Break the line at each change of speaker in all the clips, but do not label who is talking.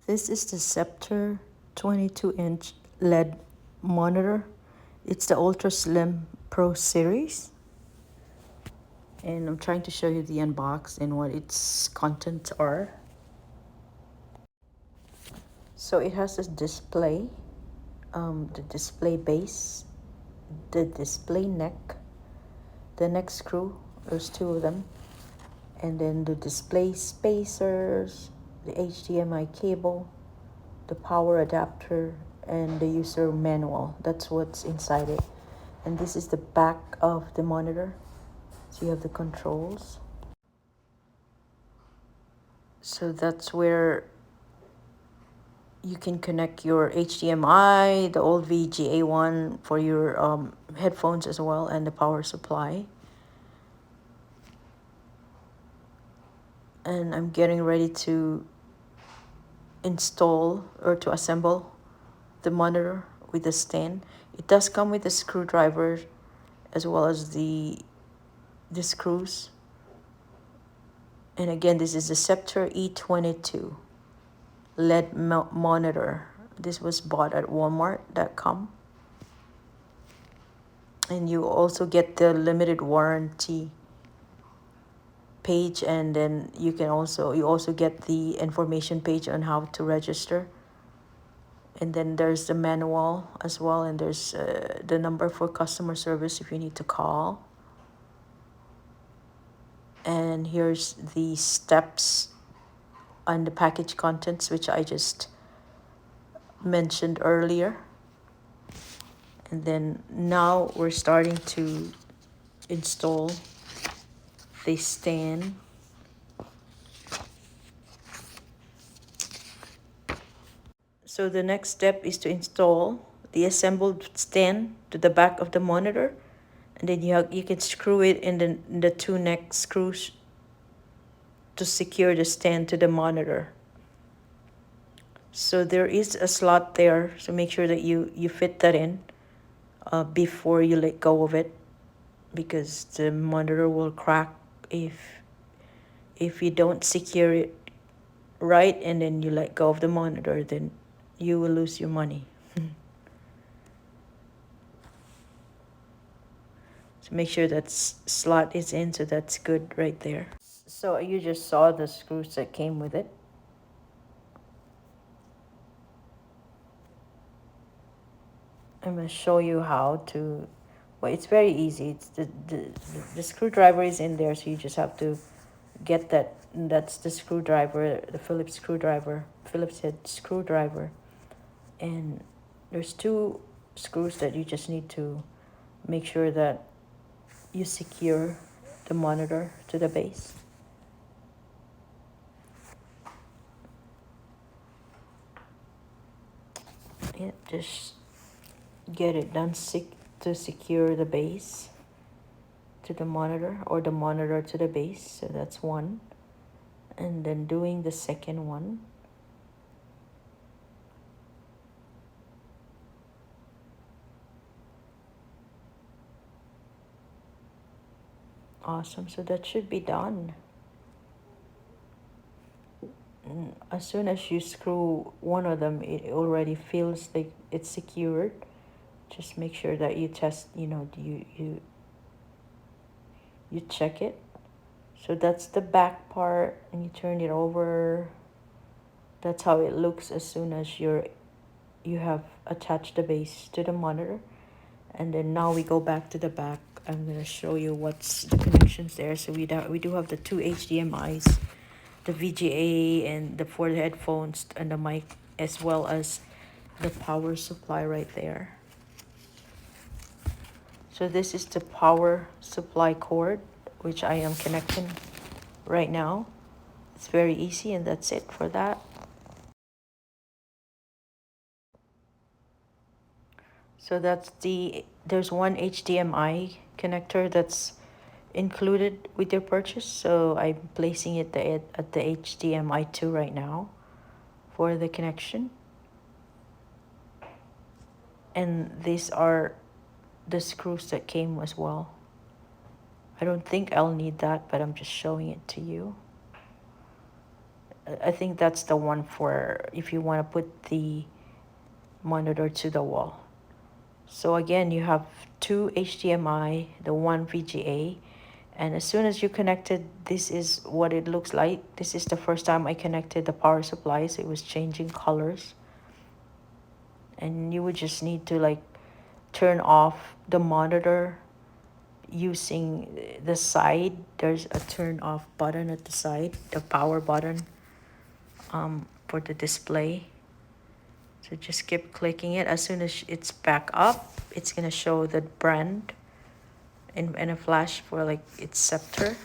This is the SCEPTRE 22-inch LED monitor. It's the Ultra Slim Pro series. And I'm trying to show you the unbox and what its contents are. So it has this display, the display base, the display neck, the neck screw, there's two of them, and then the display spacers, the HDMI cable, the power adapter, and the user manual. That's what's inside it. And this is the back of the monitor. So you have the controls. So that's where you can connect your HDMI, the old VGA one for your headphones as well, and the power supply. And I'm getting ready to install or to assemble the monitor with the stand. It does come with a screwdriver as well as the screws. And again, this is the SCEPTRE E22 LED monitor. This was bought at walmart.com. And you also get the limited warranty page, and then you also get the information page on how to register. And then there's the manual as well, and there's the number for customer service if you need to call. And here's the steps on the package contents, which I just mentioned earlier. And then now we're starting to install the stand. So the next step is to install the assembled stand to the back of the monitor, and then you can screw it in the two neck screws to secure the stand to the monitor. So there is a slot there, so make sure that you fit that in before you let go of it, because the monitor will crack if you don't secure it right and then you let go of the monitor, then you will lose your money. So make sure that slot is in, so that's good right there. So you just saw the screws that came with it. I'm going to show you how to, well, it's very easy. It's the screwdriver is in there, so you just have to get that. That's the screwdriver, the Phillips head screwdriver. And there's two screws that you just need to make sure that you secure the monitor to the base. Yeah, just get it done to secure the base to the monitor, or the monitor to the base. So that's one. And then doing the second one. Awesome. So that should be done. As soon as you screw one of them, it already feels like it's secured. Just make sure that you test, you check it. So that's the back part, and you turn it over. That's how it looks as soon as you have attached the base to the monitor. And then now we go back to the back. I'm going to show you what's the connections there. So we do have the two HDMIs, the VGA and for the headphones and the mic, as well as the power supply right there. So this is the power supply cord, which I am connecting right now. It's very easy, and that's it for that. So there's one HDMI connector that's included with your purchase. So I'm placing it at the HDMI 2 right now for the connection. And these are the screws that came as well. I don't think I'll need that, but I'm just showing it to you. I think that's the one for if you want to put the monitor to the wall. So again, you have two HDMI, the one VGA, and as soon as you connected, this is what it looks like. This is the first time I connected the power supply, so it was changing colors. And you would just need to like turn off the monitor using the side. There's a turn off button at the side, the power button for the display. So just keep clicking it. As soon as it's back up, it's gonna show the brand in a flash for like it's SCEPTRE.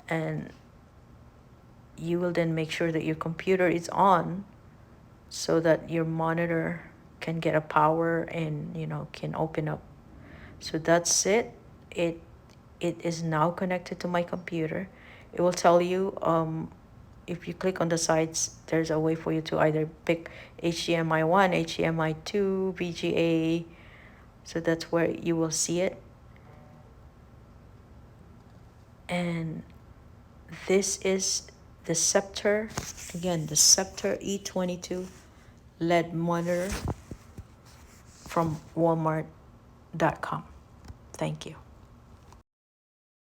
And you will then make sure that your computer is on so that your monitor can get a power and can open up. So that's it. It is now connected to my computer. It will tell you if you click on the sides, there's a way for you to either pick HDMI 1, HDMI 2, VGA. So that's where you will see it. And this is the SCEPTRE, again, the SCEPTRE E22 LED monitor from Walmart.com. Thank you.